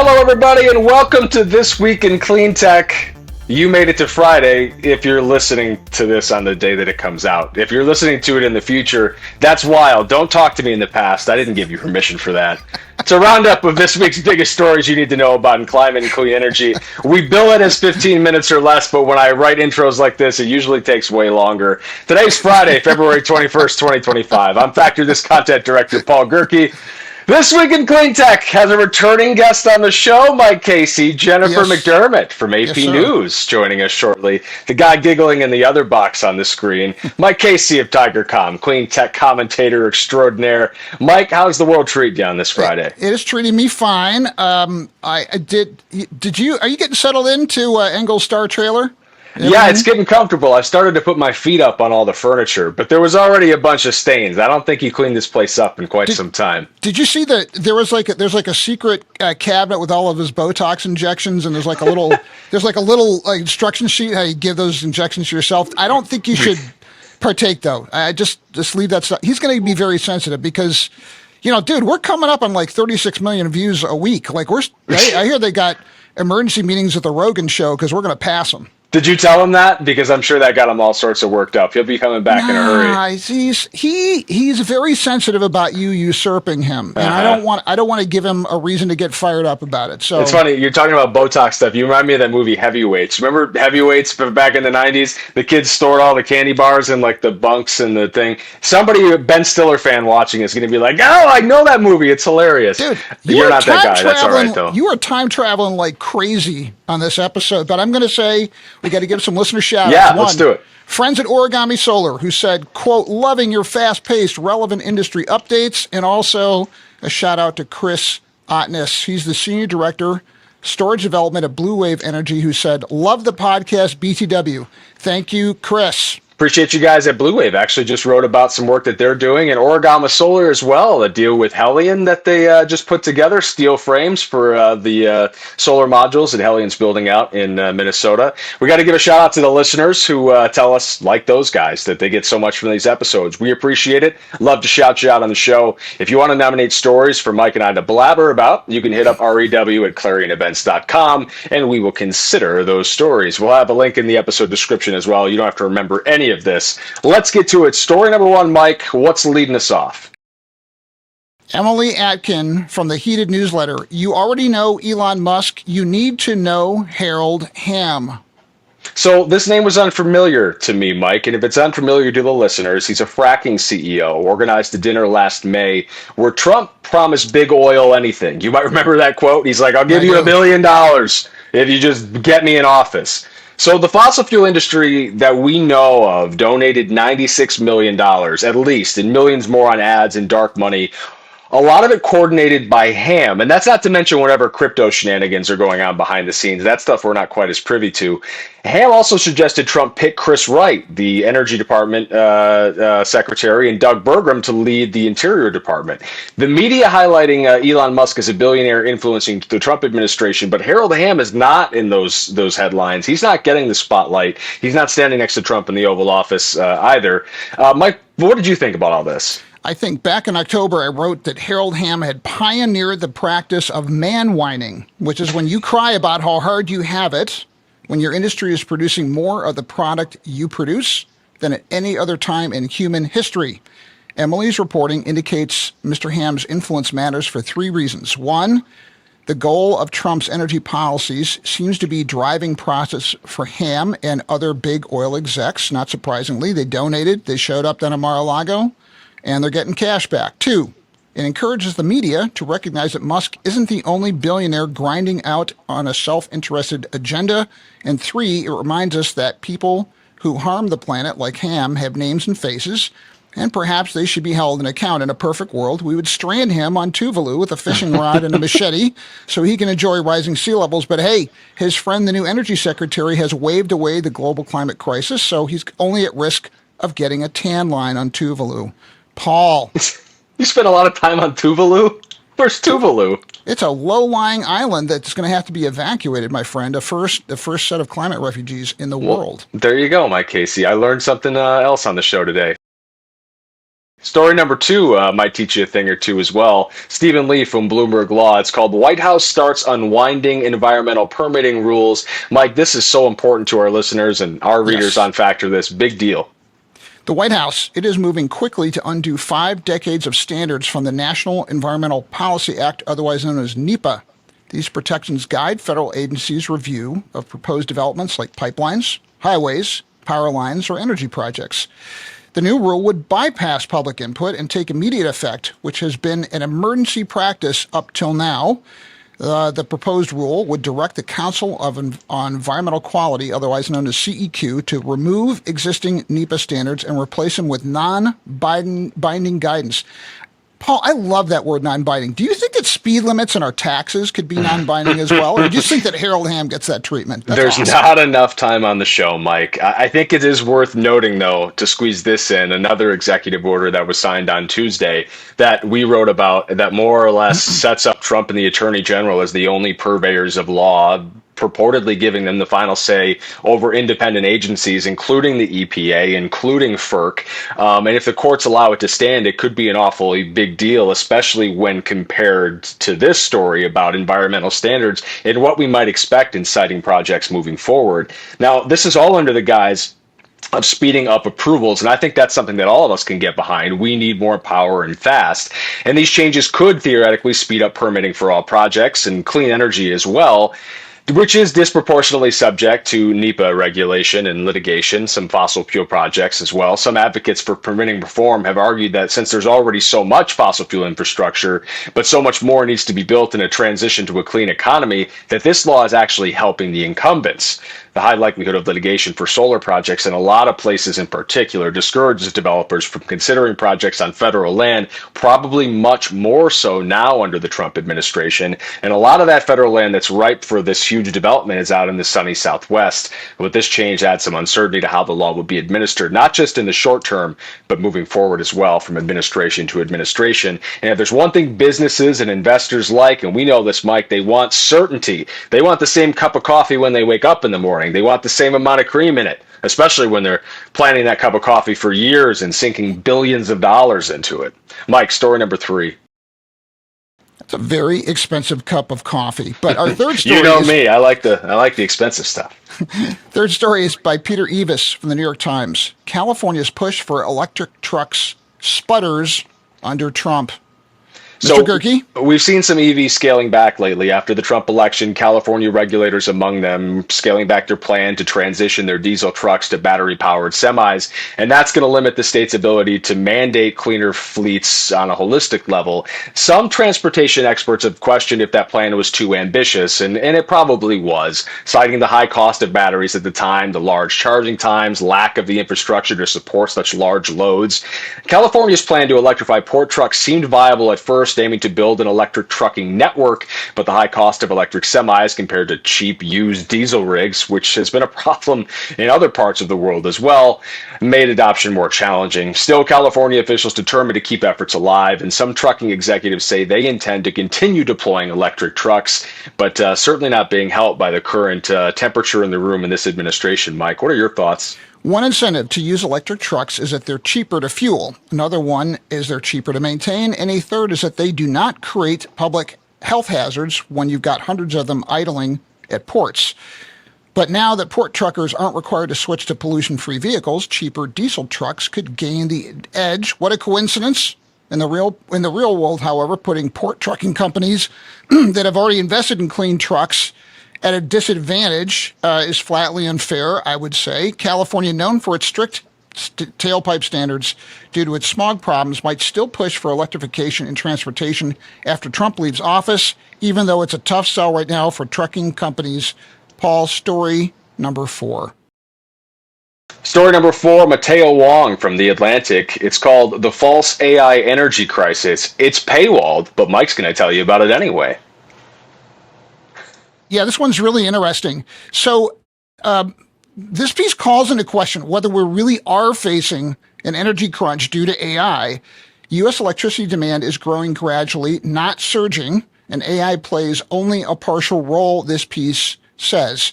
Hello, everybody, and welcome to This Week in Cleantech. You made it to Friday if you're listening to this on the day that it comes out. If you're listening to it in the future, that's wild. Don't talk to me in the past. I didn't give you permission for that. It's a roundup of this week's biggest stories you need to know about in climate and clean energy. We bill it as 15 minutes or less, but when I write intros like this, it usually takes way longer. Today's Friday, February 21st, 2025. I'm Factor This Content Director, Paul Gerke. This Week in Cleantech has a returning guest on the show, Mike Casey, Jennifer McDermott from AP News, joining us shortly. The guy giggling in the other box on the screen, Mike Casey of TigerCom, Cleantech commentator extraordinaire. Mike, how's the world treating you on this Friday? It is treating me fine. Are you getting settled into Engel's Star trailer? Yeah, it's getting comfortable. I started to put my feet up on all the furniture, but there was already a bunch of stains. I don't think he cleaned this place up in quite some time. Did you see that there's like a secret cabinet with all of his Botox injections, and there's like a little instruction sheet how you give those injections to yourself. I don't think you should partake though. I just leave that stuff. He's going to be very sensitive because, dude, we're coming up on like 36 million views a week. Like I hear they got emergency meetings at the Rogan show because we're going to pass them. Did you tell him that? Because I'm sure that got him all sorts of worked up. He'll be coming back in a hurry. He's very sensitive about you usurping him, and I don't want to give him a reason to get fired up about it. So it's funny you're talking about Botox stuff. You remind me of that movie Heavyweights. Remember Heavyweights back in the '90s? The kids stored all the candy bars in like the bunks and the thing. Somebody, a Ben Stiller fan watching, is going to be like, "Oh, I know that movie. It's hilarious." Dude, you're not that guy. That's all right though. You are time traveling like crazy on this episode, but I'm going to say we got to give some listener shout-outs. Yeah, let's do it. Friends at Origami Solar, who said, quote, loving your fast-paced, relevant industry updates, and also a shout-out to Chris Otness. He's the Senior Director, Storage Development at Blue Wave Energy, who said, love the podcast, BTW. Thank you, Chris. Appreciate you guys at Blue Wave. Actually just wrote about some work that they're doing, and Origami Solar as well, a deal with Helion that they just put together, steel frames for the solar modules that Helion's building out in Minnesota. We got to give a shout out to the listeners who tell us, like those guys, that they get so much from these episodes. We appreciate it. Love to shout you out on the show. If you want to nominate stories for Mike and I to blabber about, you can hit up REW at clarionevents.com, and we will consider those stories. We'll have a link in the episode description as well. You don't have to remember any of this. Let's get to it. Story number one, Mike. What's leading us off? Emily Atkin from the Heated Newsletter. You already know Elon Musk. You need to know Harold Hamm. So this name was unfamiliar to me, Mike, and if it's unfamiliar to the listeners, he's a fracking CEO, organized a dinner last May where Trump promised big oil anything. You might remember that quote. He's like, I'll give you $1 billion if you just get me in office. So the fossil fuel industry that we know of donated $96 million, at least, and millions more on ads and dark money. A lot of it coordinated by Hamm, and that's not to mention whatever crypto shenanigans are going on behind the scenes. That stuff we're not quite as privy to. Hamm also suggested Trump pick Chris Wright, the Energy Department secretary, and Doug Burgum to lead the Interior Department. The media highlighting Elon Musk as a billionaire influencing the Trump administration, but Harold Hamm is not in those headlines. He's not getting the spotlight. He's not standing next to Trump in the Oval Office either. Mike, what did you think about all this? I think back in October, I wrote that Harold Hamm had pioneered the practice of man-whining, which is when you cry about how hard you have it, when your industry is producing more of the product you produce than at any other time in human history. Emily's reporting indicates Mr. Hamm's influence matters for three reasons. One, the goal of Trump's energy policies seems to be driving process for Hamm and other big oil execs. Not surprisingly, they donated, they showed up down at Mar-a-Lago, and they're getting cash back. Two, it encourages the media to recognize that Musk isn't the only billionaire grinding out on a self-interested agenda. And three, it reminds us that people who harm the planet, like Hamm, have names and faces, and perhaps they should be held in account. In a perfect world, we would strand him on Tuvalu with a fishing rod and a machete so he can enjoy rising sea levels. But hey, his friend, the new energy secretary, has waved away the global climate crisis, so he's only at risk of getting a tan line on Tuvalu. Paul. You spent a lot of time on Tuvalu? Where's Tuvalu? It's a low-lying island that's going to have to be evacuated, my friend. The first set of climate refugees in the world. There you go, Mike Casey. I learned something else on the show today. Story number two might teach you a thing or two as well. Stephen Lee from Bloomberg Law. It's called White House Starts Unwinding Environmental Permitting Rules. Mike, this is so important to our listeners and our readers Yes. on Factor This. Big deal. The White House, it is moving quickly to undo 5 decades of standards from the National Environmental Policy Act, otherwise known as NEPA. These protections guide federal agencies' review of proposed developments like pipelines, highways, power lines, or energy projects. The new rule would bypass public input and take immediate effect, which has been an emergency practice up till now. The proposed rule would direct the Council on Environmental Quality, otherwise known as CEQ, to remove existing NEPA standards and replace them with non-binding guidance. Paul, I love that word non-binding. Do you think that speed limits and our taxes could be non-binding as well? Or do you think that Harold Hamm gets that treatment? That's There's awesome. not enough time on the show, Mike. I think it is worth noting, though, to squeeze this in, another executive order that was signed on Tuesday that we wrote about that more or less sets up Trump and the Attorney General as the only purveyors of law, purportedly giving them the final say over independent agencies, including the EPA, including FERC. And if the courts allow it to stand, it could be an awfully big deal, especially when compared to this story about environmental standards and what we might expect in siting projects moving forward. Now, this is all under the guise of speeding up approvals. And I think that's something that all of us can get behind. We need more power and fast. And these changes could theoretically speed up permitting for all projects and clean energy as well, which is disproportionately subject to NEPA regulation and litigation, some fossil fuel projects as well. Some advocates for permitting reform have argued that since there's already so much fossil fuel infrastructure, but so much more needs to be built in a transition to a clean economy, that this law is actually helping the incumbents. The high likelihood of litigation for solar projects in a lot of places in particular discourages developers from considering projects on federal land, probably much more so now under the Trump administration. And a lot of that federal land that's ripe for this huge development is out in the sunny Southwest. With this change adds some uncertainty to how the law will be administered, not just in the short term, but moving forward as well from administration to administration. And if there's one thing businesses and investors like, and we know this, Mike, they want certainty. They want the same cup of coffee when they wake up in the morning. They want the same amount of cream in it, especially when they're planning that cup of coffee for years and sinking billions of dollars into it. Mike, story number three. It's a very expensive cup of coffee. But our third story You know me, I like the expensive stuff. third story is by Peter Eavis from the New York Times. California's push for electric trucks sputters under Trump. So Mr. Gerke? we've seen some EV scaling back lately after the Trump election, California regulators among them scaling back their plan to transition their diesel trucks to battery-powered semis. And that's going to limit the state's ability to mandate cleaner fleets on a holistic level. Some transportation experts have questioned if that plan was too ambitious, and it probably was, citing the high cost of batteries at the time, the large charging times, lack of the infrastructure to support such large loads. California's plan to electrify port trucks seemed viable at first, aiming to build an electric trucking network, but the high cost of electric semis compared to cheap used diesel rigs, which has been a problem in other parts of the world as well, made adoption more challenging. Still, California officials determined to keep efforts alive, and some trucking executives say they intend to continue deploying electric trucks, but certainly not being helped by the current temperature in the room in this administration. Mike, what are your thoughts? One incentive to use electric trucks is that they're cheaper to fuel. Another one is they're cheaper to maintain. And a third is that they do not create public health hazards when you've got hundreds of them idling at ports. But now that port truckers aren't required to switch to pollution-free vehicles, cheaper diesel trucks could gain the edge. What a coincidence. In the real world, however, putting port trucking companies that have already invested in clean trucks at a disadvantage is flatly unfair, I would say. California, known for its strict tailpipe standards due to its smog problems, might still push for electrification in transportation after Trump leaves office, even though it's a tough sell right now for trucking companies. Paul, story number 4. Story number 4, Mateo Wong from The Atlantic. It's called The False AI Energy Crisis. It's paywalled, but Mike's going to tell you about it anyway. Yeah, this one's really interesting. So this piece calls into question whether we really are facing an energy crunch due to AI. U.S. electricity demand is growing gradually, not surging, and AI plays only a partial role, this piece says.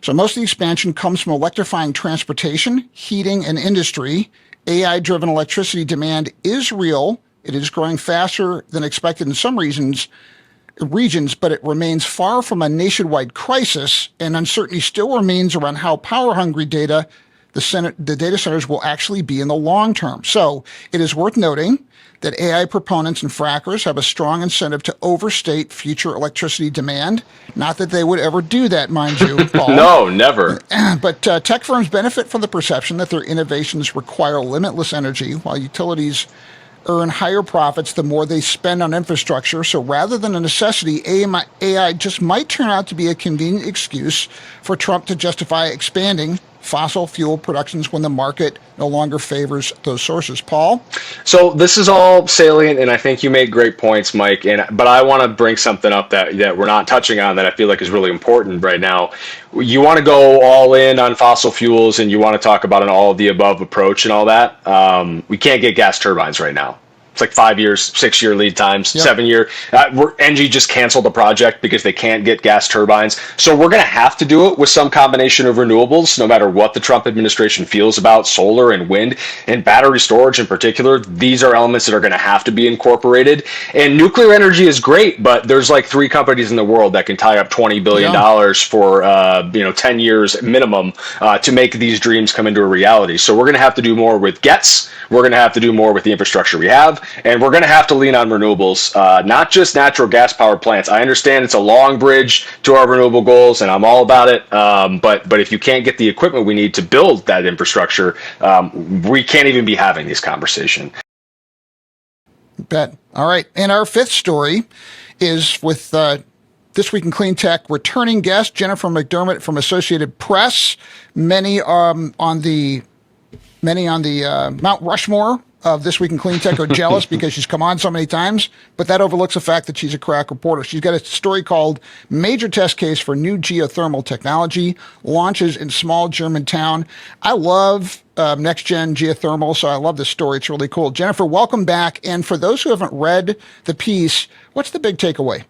So most of the expansion comes from electrifying transportation, heating, and industry. AI-driven electricity demand is real. It is growing faster than expected in some regions, but it remains far from a nationwide crisis, and uncertainty still remains around how power-hungry the data centers will actually be in the long term. So it is worth noting that AI proponents and frackers have a strong incentive to overstate future electricity demand. Not that they would ever do that, mind you, Paul. No, never. But tech firms benefit from the perception that their innovations require limitless energy, while utilities earn higher profits the more they spend on infrastructure. So rather than a necessity, AI just might turn out to be a convenient excuse for Trump to justify expanding fossil fuel productions when the market no longer favors those sources. Paul? So this is all salient, and I think you make great points, Mike. But I want to bring something up that we're not touching on that I feel like is really important right now. You want to go all in on fossil fuels, and you want to talk about an all of the above approach and all that. We can't get gas turbines right now. It's like 5 years, 6 year lead times, Yep. 7 year. Engie just canceled the project because they can't get gas turbines. So we're going to have to do it with some combination of renewables, no matter what the Trump administration feels about solar and wind and battery storage in particular. These are elements that are going to have to be incorporated. And nuclear energy is great, but there's like 3 companies in the world that can tie up $20 billion for 10 years minimum to make these dreams come into a reality. So we're going to have to do more with GETS. We're going to have to do more with the infrastructure we have. And we're going to have to lean on renewables, not just natural gas powered plants. I understand it's a long bridge to our renewable goals, and I'm all about it. But if you can't get the equipment we need to build that infrastructure, we can't even be having this conversation. Bet. All right. And our fifth story is with This Week in Cleantech returning guest Jennifer McDermott from Associated Press. Many on the Mount Rushmore of This Week in Cleantech are jealous because she's come on so many times, but that overlooks the fact that she's a crack reporter. She's got a story called Major Test Case for New Geothermal Technology, Launches in Small German Town. I love next-gen geothermal, so I love this story. It's really cool. Jennifer, welcome back. And for those who haven't read the piece, what's the big takeaway?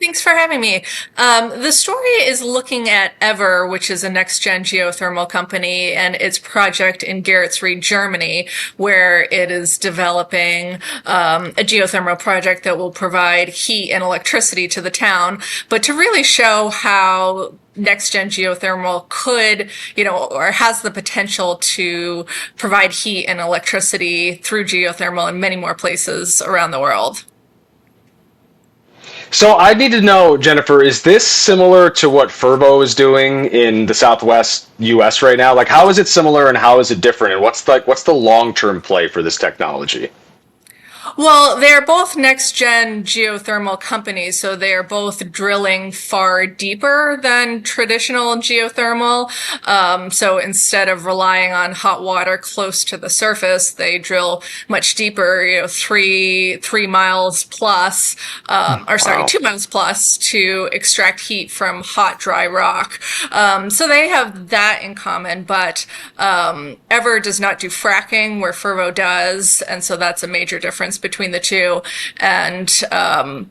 Thanks for having me. The story is looking at Eavor, which is a next-gen geothermal company, and its project in Geretsried, Germany, where it is developing a geothermal project that will provide heat and electricity to the town. But to really show how next-gen geothermal could, or has the potential to provide heat and electricity through geothermal in many more places around the world. So I need to know, Jennifer, is this similar to what Fervo is doing in the Southwest U.S. right now? Like, how is it similar and how is it different? And what's the long-term play for this technology? Well, they're both next-gen geothermal companies, so they are both drilling far deeper than traditional geothermal. So instead of relying on hot water close to the surface, they drill much deeper, 3 miles plus, Wow. 2 miles plus to extract heat from hot, dry rock. So they have that in common, but Eavor does not do fracking where Fervo does, and so that's a major difference between the two. And Fervo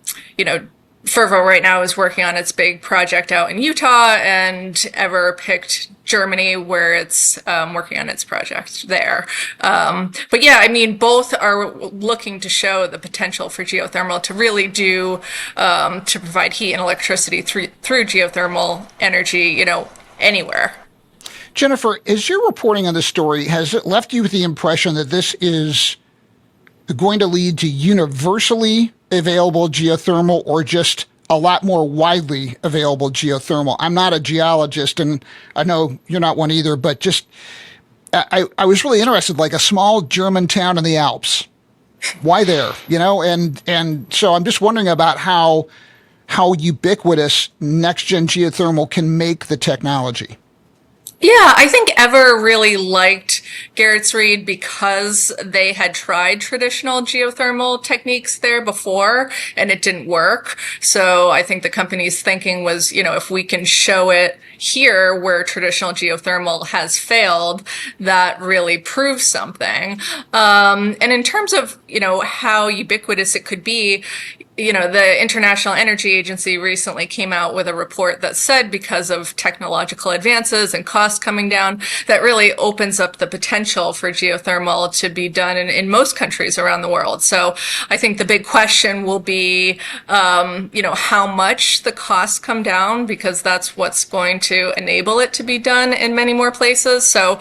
right now is working on its big project out in Utah, and Eavor picked Germany where it's working on its project there. But yeah, I mean, both are looking to show the potential for geothermal to really do to provide heat and electricity through geothermal energy, anywhere. Jennifer, as you're reporting on this story, has it left you with the impression that this is going to lead to universally available geothermal or just a lot more widely available geothermal? I'm not a geologist, and I know you're not one either, but just I was really interested, like a small German town in the Alps. Why there? And so I'm just wondering about how ubiquitous next-gen geothermal can make the technology. Yeah, I think Eavor really liked Geretsried because they had tried traditional geothermal techniques there before and it didn't work. So I think the company's thinking was, if we can show it here where traditional geothermal has failed, that really proves something. And in terms of, how ubiquitous it could be, the International Energy Agency recently came out with a report that said because of technological advances and costs coming down, that really opens up the potential for geothermal to be done in most countries around the world. So I think the big question will be, how much the costs come down, because that's what's going to enable it to be done in many more places. So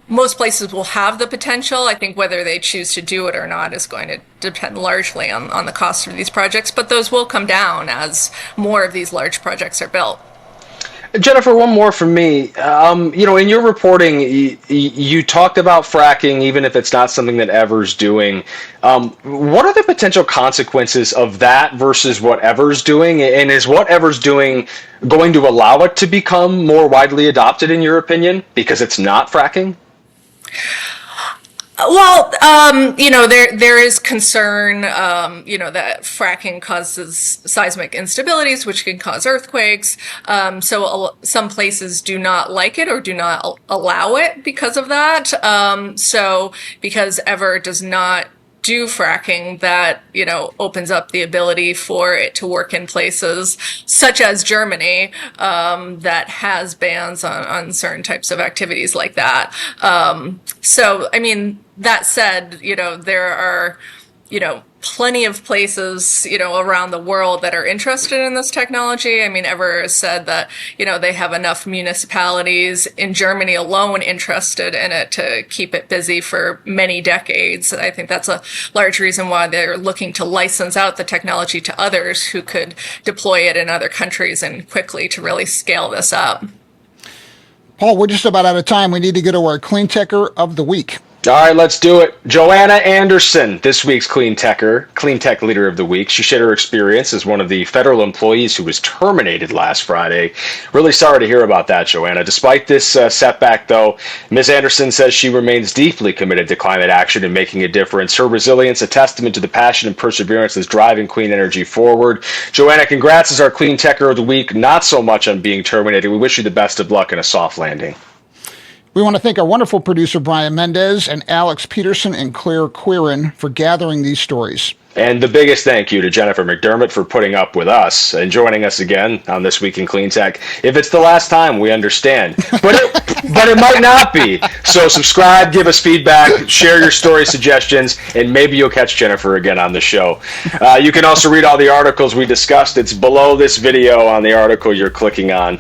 most places will have the potential. I think whether they choose to do it or not is going to depend largely on the cost of these projects, but those will come down as more of these large projects are built. Jennifer, one more from me. In your reporting, you talked about fracking, even if it's not something that Ever's doing. What are the potential consequences of that versus what Ever's doing? And is what Ever's doing going to allow it to become more widely adopted, in your opinion, because it's not fracking? Well, there is concern, that fracking causes seismic instabilities, which can cause earthquakes. So some places do not like it or do not allow it because of that. So because Ever does not do fracking, that opens up the ability for it to work in places such as Germany, that has bans on certain types of activities like that. So I mean, that said, there are plenty of places around the world that are interested in this technology. I mean, Ever has said that they have enough municipalities in Germany alone interested in it to keep it busy for many decades. I think that's a large reason why they're looking to license out the technology to others who could deploy it in other countries and quickly to really scale this up. Paul, we're just about out of time. We need to go to our Cleantecher of the Week. All right, let's do it. Johanna Anderson, this week's Cleantech Leader of the Week. She shared her experience as one of the federal employees who was terminated last Friday. Really sorry to hear about that, Johanna. Despite this setback, though, Ms. Anderson says she remains deeply committed to climate action and making a difference. Her resilience, a testament to the passion and perseverance that's driving clean energy forward. Johanna, congrats as our Cleantecher of the Week. Not so much on being terminated. We wish you the best of luck and a soft landing. We want to thank our wonderful producer, Brian Mendez, and Alex Peterson and Claire Quirin for gathering these stories. And the biggest thank you to Jennifer McDermott for putting up with us and joining us again on This Week in Cleantech. If it's the last time, we understand. But it might not be. So subscribe, give us feedback, share your story suggestions, and maybe you'll catch Jennifer again on the show. You can also read all the articles we discussed. It's below this video on the article you're clicking on.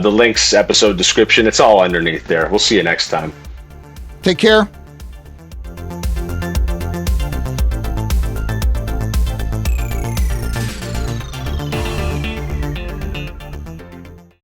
The links, episode description, it's all underneath there. We'll see you next time. Take care.